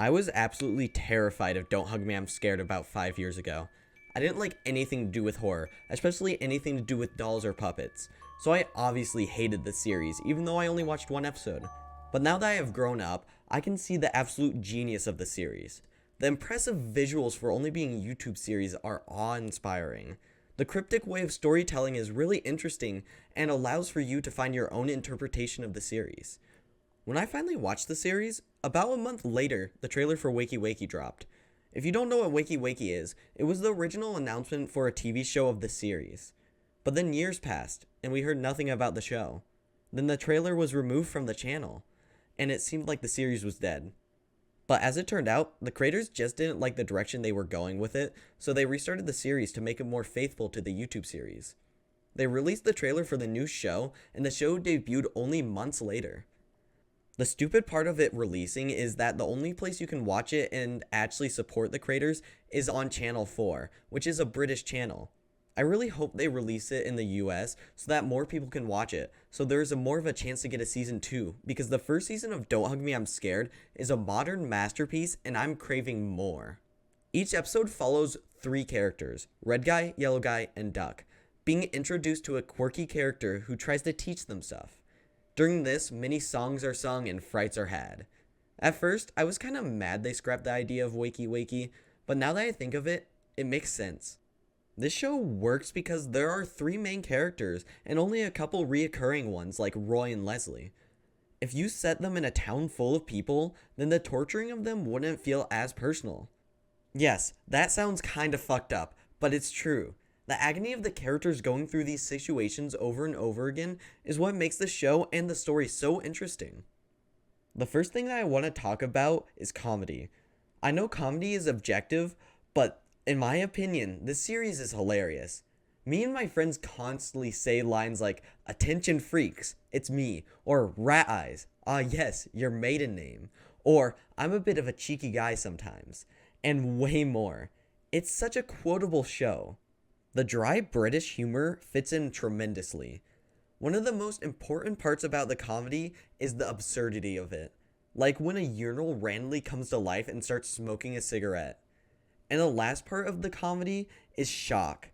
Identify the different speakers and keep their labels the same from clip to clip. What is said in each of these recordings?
Speaker 1: I was absolutely terrified of Don't Hug Me, I'm Scared about 5 years ago. I didn't like anything to do with horror, especially anything to do with dolls or puppets, so I obviously hated the series, even though I only watched one episode. But now that I have grown up, I can see the absolute genius of the series. The impressive visuals for only being a YouTube series are awe-inspiring. The cryptic way of storytelling is really interesting and allows for you to find your own interpretation of the series. When I finally watched the series, about a month later, the trailer for Wakey Wakey dropped. If you don't know what Wakey Wakey is, it was the original announcement for a TV show of the series. But then years passed, and we heard nothing about the show. Then the trailer was removed from the channel, and it seemed like the series was dead. But as it turned out, the creators just didn't like the direction they were going with it, so they restarted the series to make it more faithful to the YouTube series. They released the trailer for the new show, and the show debuted only months later. The stupid part of it releasing is that the only place you can watch it and actually support the creators is on Channel 4, which is a British channel. I really hope they release it in the US so that more people can watch it, so there's more of a chance to get a season 2, because the first season of Don't Hug Me, I'm Scared is a modern masterpiece and I'm craving more. Each episode follows 3 characters, Red Guy, Yellow Guy, and Duck, being introduced to a quirky character who tries to teach them stuff. During this, many songs are sung and frights are had. At first, I was kind of mad they scrapped the idea of Wakey Wakey, but now that I think of it, it makes sense. This show works because there are 3 main characters and only a couple reoccurring ones like Roy and Leslie. If you set them in a town full of people, then the torturing of them wouldn't feel as personal. Yes, that sounds kind of fucked up, but it's true. The agony of the characters going through these situations over and over again is what makes the show and the story so interesting. The first thing that I want to talk about is comedy. I know comedy is objective, but in my opinion, this series is hilarious. Me and my friends constantly say lines like, "Attention freaks, it's me," or "Rat eyes, ah yes, your maiden name," or "I'm a bit of a cheeky guy sometimes," and way more. It's such a quotable show. The dry British humor fits in tremendously. One of the most important parts about the comedy is the absurdity of it. Like when a urinal randomly comes to life and starts smoking a cigarette. And the last part of the comedy is shock.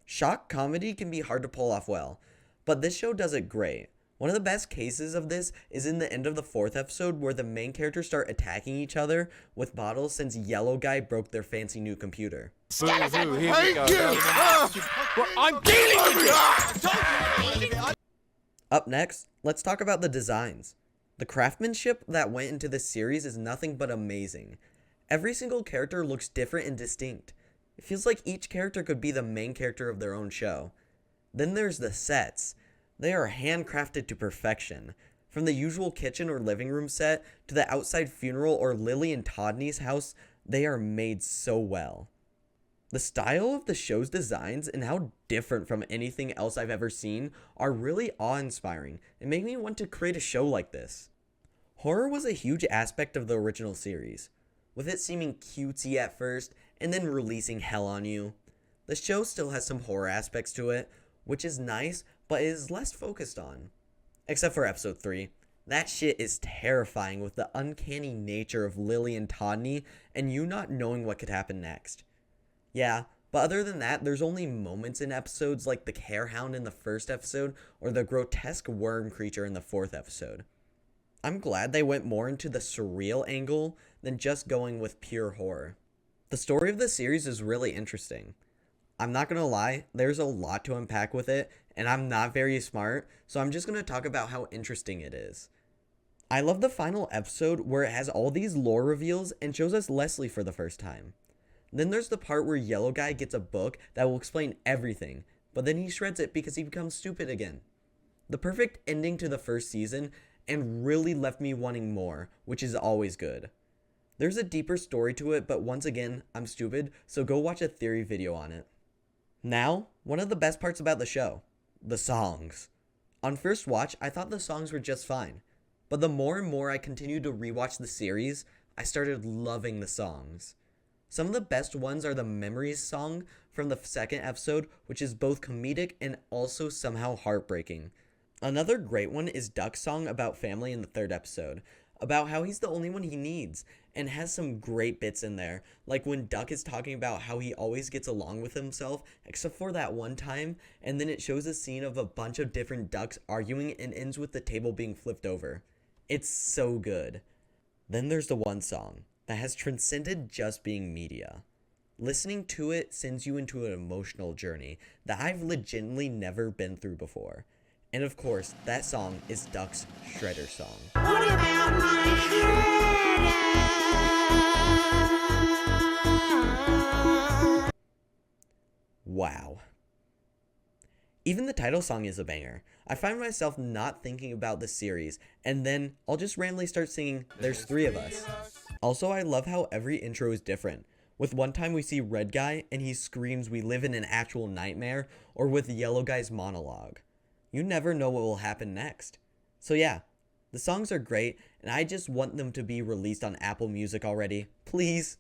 Speaker 1: Shock comedy can be hard to pull off well, but this show does it great. One of the best cases of this is in the end of the 4th episode where the main characters start attacking each other with bottles since Yellow Guy broke their fancy new computer.
Speaker 2: Skeleton! Here we go. Well, I'm dealing with you!
Speaker 1: Up next, let's talk about the designs. The craftsmanship that went into this series is nothing but amazing. Every single character looks different and distinct. It feels like each character could be the main character of their own show. Then there's the sets. They are handcrafted to perfection. From the usual kitchen or living room set to the outside funeral or Lily and Todney's house, they are made so well. The style of the show's designs and how different from anything else I've ever seen are really awe-inspiring and make me want to create a show like this. Horror was a huge aspect of the original series, with it seeming cutesy at first and then releasing hell on you. The show still has some horror aspects to it, which is nice, but it is less focused on. Except for episode 3. That shit is terrifying with the uncanny nature of Lily and Todney and you not knowing what could happen next. Yeah, but other than that, there's only moments in episodes like the Carehound in the 1st episode or the grotesque worm creature in the 4th episode. I'm glad they went more into the surreal angle than just going with pure horror. The story of the series is really interesting. I'm not gonna lie, there's a lot to unpack with it, and I'm not very smart, so I'm just gonna talk about how interesting it is. I love the final episode where it has all these lore reveals and shows us Leslie for the first time. Then there's the part where Yellow Guy gets a book that will explain everything, but then he shreds it because he becomes stupid again. The perfect ending to the first season, and really left me wanting more, which is always good. There's a deeper story to it, but once again, I'm stupid, so go watch a theory video on it. Now, one of the best parts about the show, the songs. On first watch, I thought the songs were just fine, but the more and more I continued to rewatch the series, I started loving the songs. Some of the best ones are the Memories song from the 2nd episode, which is both comedic and also somehow heartbreaking. Another great one is Duck's song about family in the 3rd episode. about how he's the only one he needs, and has some great bits in there, like when Duck is talking about how he always gets along with himself, except for that one time, and then it shows a scene of a bunch of different ducks arguing and ends with the table being flipped over. It's so good. Then there's the one song that has transcended just being media. Listening to it sends you into an emotional journey that I've legitimately never been through before. And of course, that song is Duck's Shredder song. What about my shredder? Wow. Even the title song is a banger. I find myself not thinking about the series, and then I'll just randomly start singing There's Three of Us. Also, I love how every intro is different. With one time we see Red Guy and he screams we live in an actual nightmare, or with Yellow Guy's monologue. You never know what will happen next. So yeah, the songs are great and I just want them to be released on Apple Music already, please.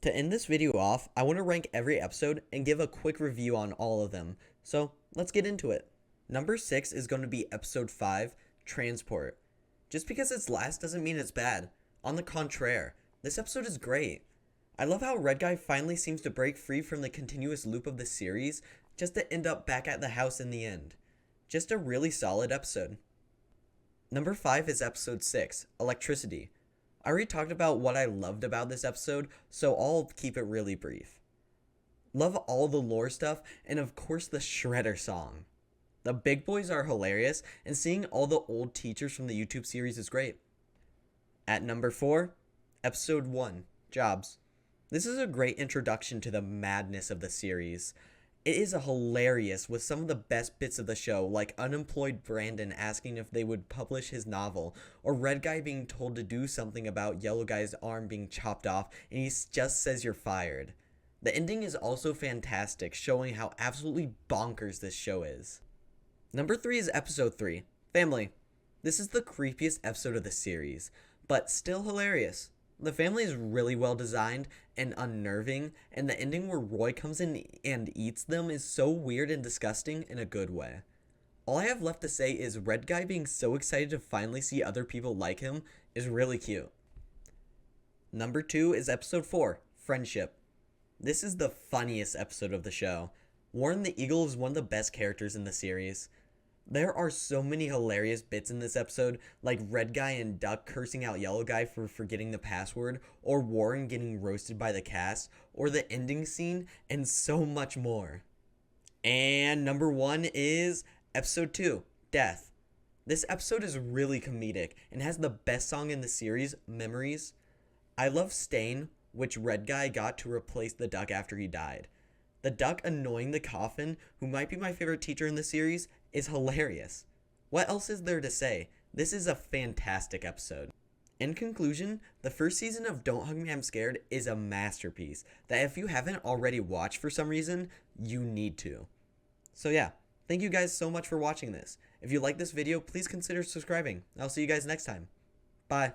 Speaker 1: To end this video off, I want to rank every episode and give a quick review on all of them, so let's get into it. Number 6 is going to be episode 5, Transport. Just because it's last doesn't mean it's bad. On the contraire, this episode is great. I love how Red Guy finally seems to break free from the continuous loop of the series, just to end up back at the house in the end. Just a really solid episode. Number 5 is episode 6, Electricity. I already talked about what I loved about this episode, so I'll keep it really brief. Love all the lore stuff, and of course the Shredder song. The big boys are hilarious, and seeing all the old teachers from the YouTube series is great. At number 4, episode 1, Jobs. This is a great introduction to the madness of the series. It is hilarious with some of the best bits of the show, like unemployed Brandon asking if they would publish his novel, or Red Guy being told to do something about Yellow Guy's arm being chopped off and he just says you're fired. The ending is also fantastic, showing how absolutely bonkers this show is. Number 3 is episode 3, Family. This is the creepiest episode of the series, but still hilarious. The family is really well designed and unnerving, and the ending where Roy comes in and eats them is so weird and disgusting in a good way. All I have left to say is Red Guy being so excited to finally see other people like him is really cute. Number 2 is episode 4, Friendship. This is the funniest episode of the show. Warren the Eagle is one of the best characters in the series. There are so many hilarious bits in this episode, like Red Guy and Duck cursing out Yellow Guy for forgetting the password, or Warren getting roasted by the cast, or the ending scene, and so much more. And number 1 is episode 2, Death. This episode is really comedic and has the best song in the series, Memories. I love Stain, which Red Guy got to replace the Duck after he died. The Duck annoying the Coffin, who might be my favorite teacher in the series, is hilarious. What else is there to say? This is a fantastic episode. In conclusion, the first season of Don't Hug Me I'm Scared is a masterpiece that if you haven't already watched for some reason, you need to. So yeah, thank you guys so much for watching this. If you like this video, please consider subscribing. I'll see you guys next time. Bye.